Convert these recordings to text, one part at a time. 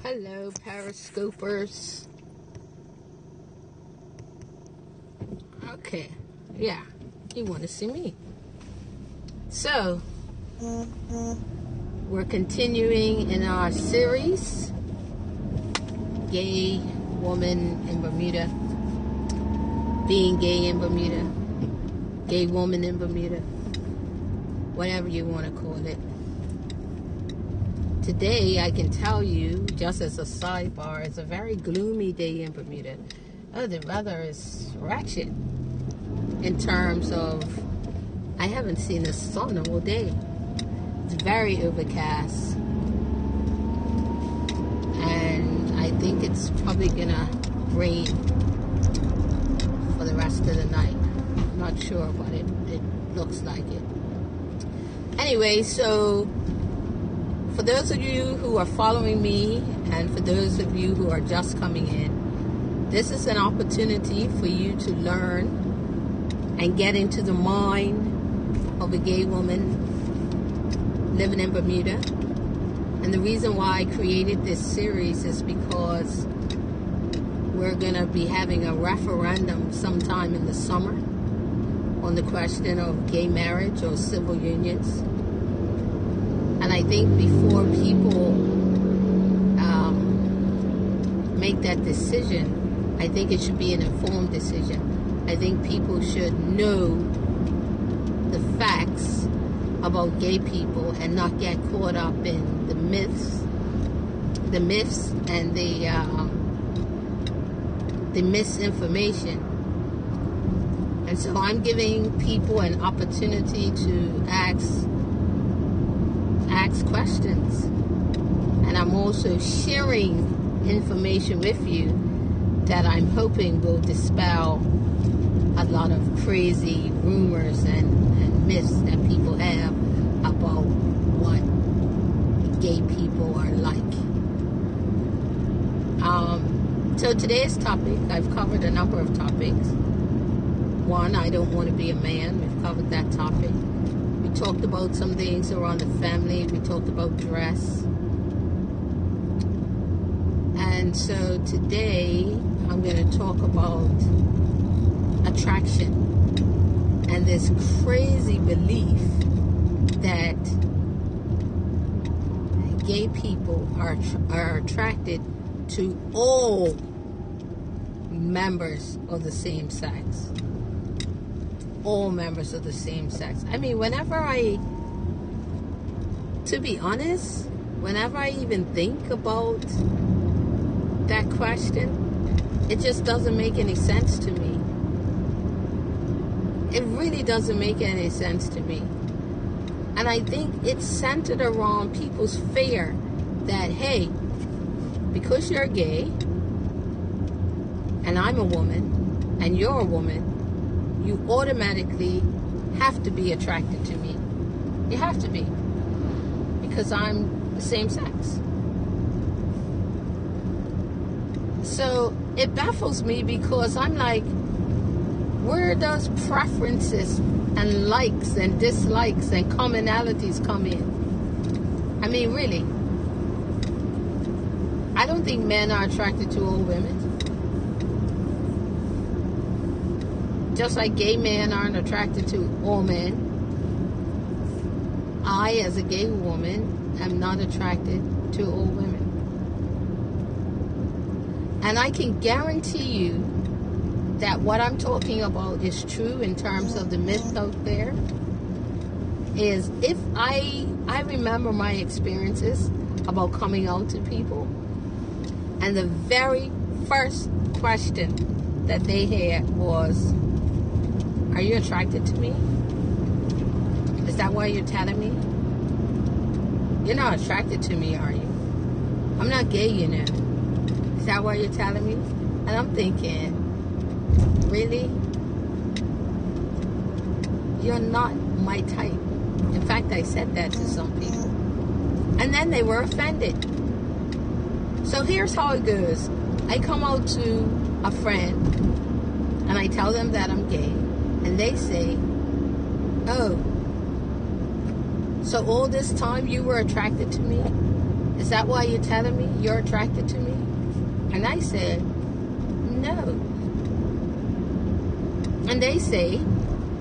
Hello, Periscopers. Okay, yeah, you want to see me. So, we're continuing in our series, Gay Woman in Bermuda, Being Gay in Bermuda, Gay Woman in Bermuda, whatever you want to call it. Today, I can tell you, just as a sidebar, it's a very gloomy day in Bermuda. Oh, the weather is wretched in terms of, I haven't seen the sun all day. It's very overcast. And I think it's probably gonna rain for the rest of the night. I'm not sure, but it looks like it. Anyway, so for those of you who are following me, and for those of you who are just coming in, this is an opportunity for you to learn and get into the mind of a gay woman living in Bermuda. And the reason why I created this series is because we're going to be having a referendum sometime in the summer on the question of gay marriage or civil unions. And I think before people make that decision, I think it should be an informed decision. I think people should know the facts about gay people and not get caught up in the myths and the misinformation. And so I'm giving people an opportunity to ask questions, and I'm also sharing information with you that I'm hoping will dispel a lot of crazy rumors and myths that people have about what gay people are like. So today's topic, I've covered a number of topics. One, I don't want to be a man. We've covered that topic. We talked about some things around the family. We talked about dress. And so today, I'm going to talk about attraction and this crazy belief that gay people are attracted to all members of the same sex. All members of the same sex. I mean, to be honest, whenever I even think about that question, it just doesn't make any sense to me. It really doesn't make any sense to me. And I think it's centered around people's fear that, hey, because you're gay, and I'm a woman, and you're a woman, you automatically have to be attracted to me. You have to be. Because I'm the same sex. So it baffles me because I'm like, where does preferences and likes and dislikes and commonalities come in? I mean, really. I don't think men are attracted to all women. Just like gay men aren't attracted to all men. I, as a gay woman, am not attracted to all women. And I can guarantee you that what I'm talking about is true in terms of the myth out there. Is if I remember my experiences about coming out to people, and the very first question that they had was, are you attracted to me? Is that why you're telling me? You're not attracted to me, are you? I'm not gay, you know. Is that why you're telling me? And I'm thinking, really? You're not my type. In fact, I said that to some people. And then they were offended. So here's how it goes. I come out to a friend, and I tell them that I'm gay. And they say, oh, so all this time you were attracted to me? Is that why you're telling me you're attracted to me? And I said, no. And they say,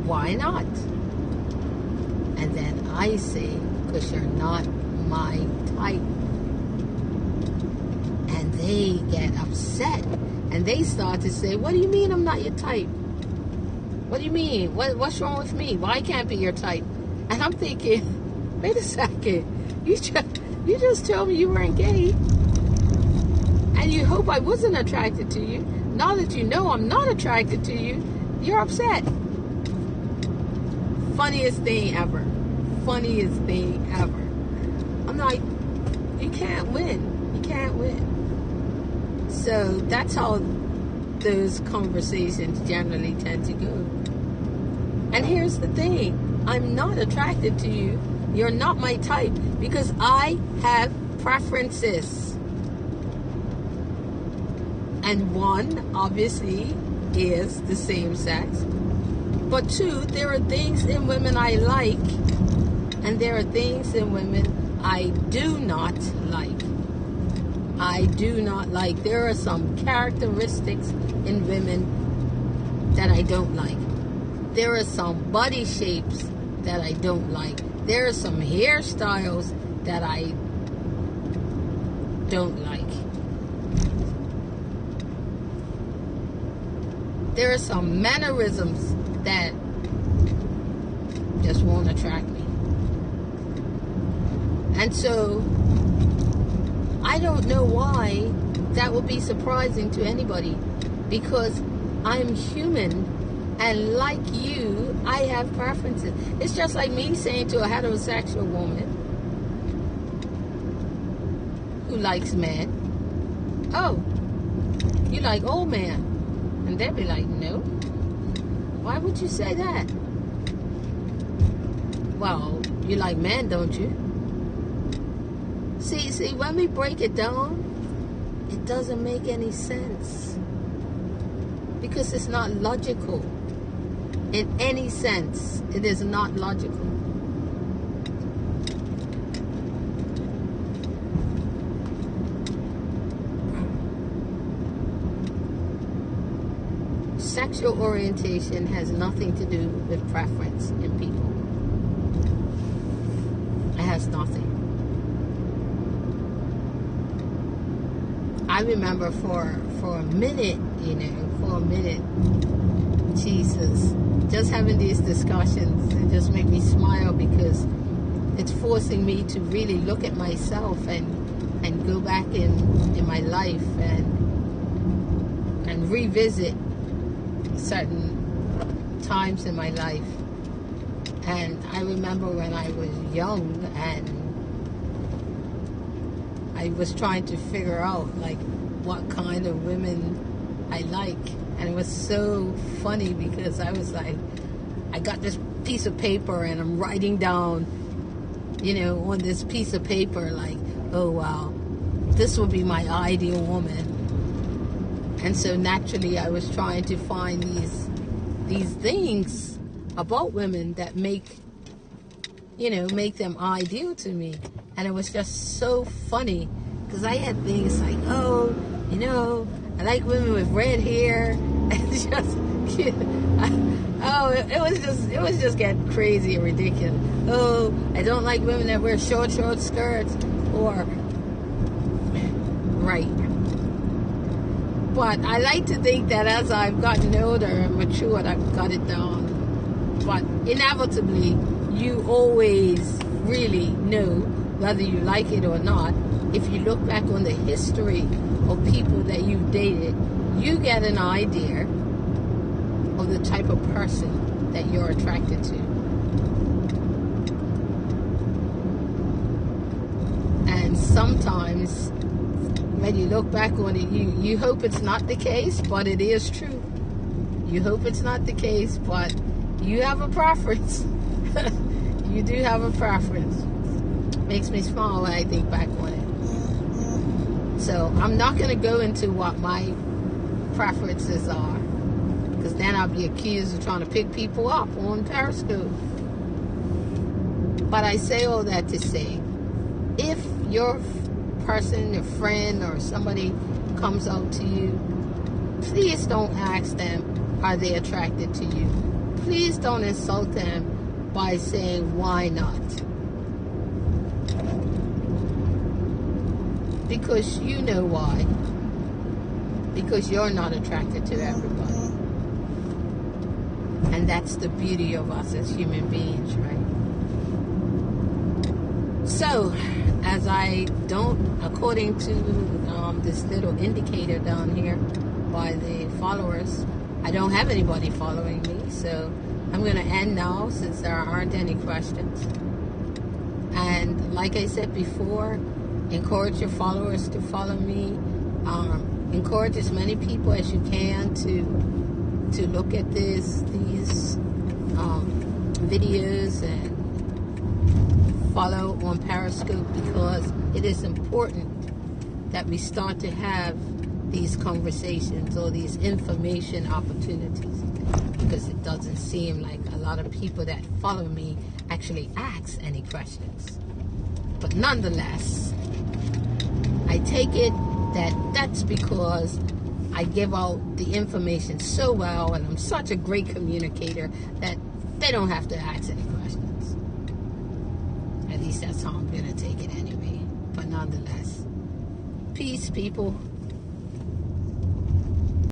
why not? And then I say, because you're not my type. And they get upset. And they start to say, what do you mean I'm not your type? What do you mean? What's wrong with me? Why can't I be your type? And I'm thinking, wait a second. You just told me you weren't gay. And you hope I wasn't attracted to you. Now that you know I'm not attracted to you, you're upset. Funniest thing ever. Funniest thing ever. I'm like, you can't win. You can't win. So that's how those conversations generally tend to go. And here's the thing. I'm not attracted to you. You're not my type because I have preferences. And one, obviously, is the same sex. But two, there are things in women I like, and there are things in women I do not like. I do not like. There are some characteristics in women that I don't like. There are some body shapes that I don't like. There are some hairstyles that I don't like. There are some mannerisms that just won't attract me. And so, I don't know why that would be surprising to anybody, because I'm human, and like you, I have preferences. It's just like me saying to a heterosexual woman who likes men, oh, you like old man? And they'll be like, no. Why would you say that? Well, you like men, don't you? See, when we break it down, it doesn't make any sense. Because it's not logical. In any sense, it is not logical. Sexual orientation has nothing to do with preference in people. It has nothing. I remember for a minute, Jesus, just having these discussions, it just make me smile because it's forcing me to really look at myself and go back in my life and revisit certain times in my life. And I remember when I was young and I was trying to figure out like what kind of women I like. And it was so funny because I was like, I got this piece of paper and I'm writing down, on this piece of paper like, oh wow, this would be my ideal woman. And so naturally I was trying to find these things about women that make them ideal to me. And it was just so funny because I had things like, oh, I like women with red hair, and just, it was just getting crazy and ridiculous. Oh, I don't like women that wear short skirts, or, right. But I like to think that as I've gotten older and matured, I've got it down. But inevitably, you always really know whether you like it or not. If you look back on the history of people that you've dated, you get an idea of the type of person that you're attracted to. And sometimes when you look back on it, you hope it's not the case, but it is true. You hope it's not the case, but you have a preference. You do have a preference. Makes me smile when I think back on it. So I'm not going to go into what my preferences are, because then I'll be accused of trying to pick people up on Periscope. But I say all that to say, if your person, a friend, or somebody comes up to you, please don't ask them, are they attracted to you? Please don't insult them by saying, why not? Because you know why. Because you're not attracted to everybody. And that's the beauty of us as human beings, right? So, as I don't, according to this little indicator down here by the followers, I don't have anybody following me, so I'm going to end now since there aren't any questions. And like I said before, encourage your followers to follow me. Encourage as many people as you can to look at these videos and follow on Periscope, because it is important that we start to have these conversations or these information opportunities, because it doesn't seem like a lot of people that follow me actually ask any questions. But nonetheless, I take it that that's because I give out the information so well and I'm such a great communicator that they don't have to ask any questions. At least that's how I'm going to take it anyway. But nonetheless, peace, people.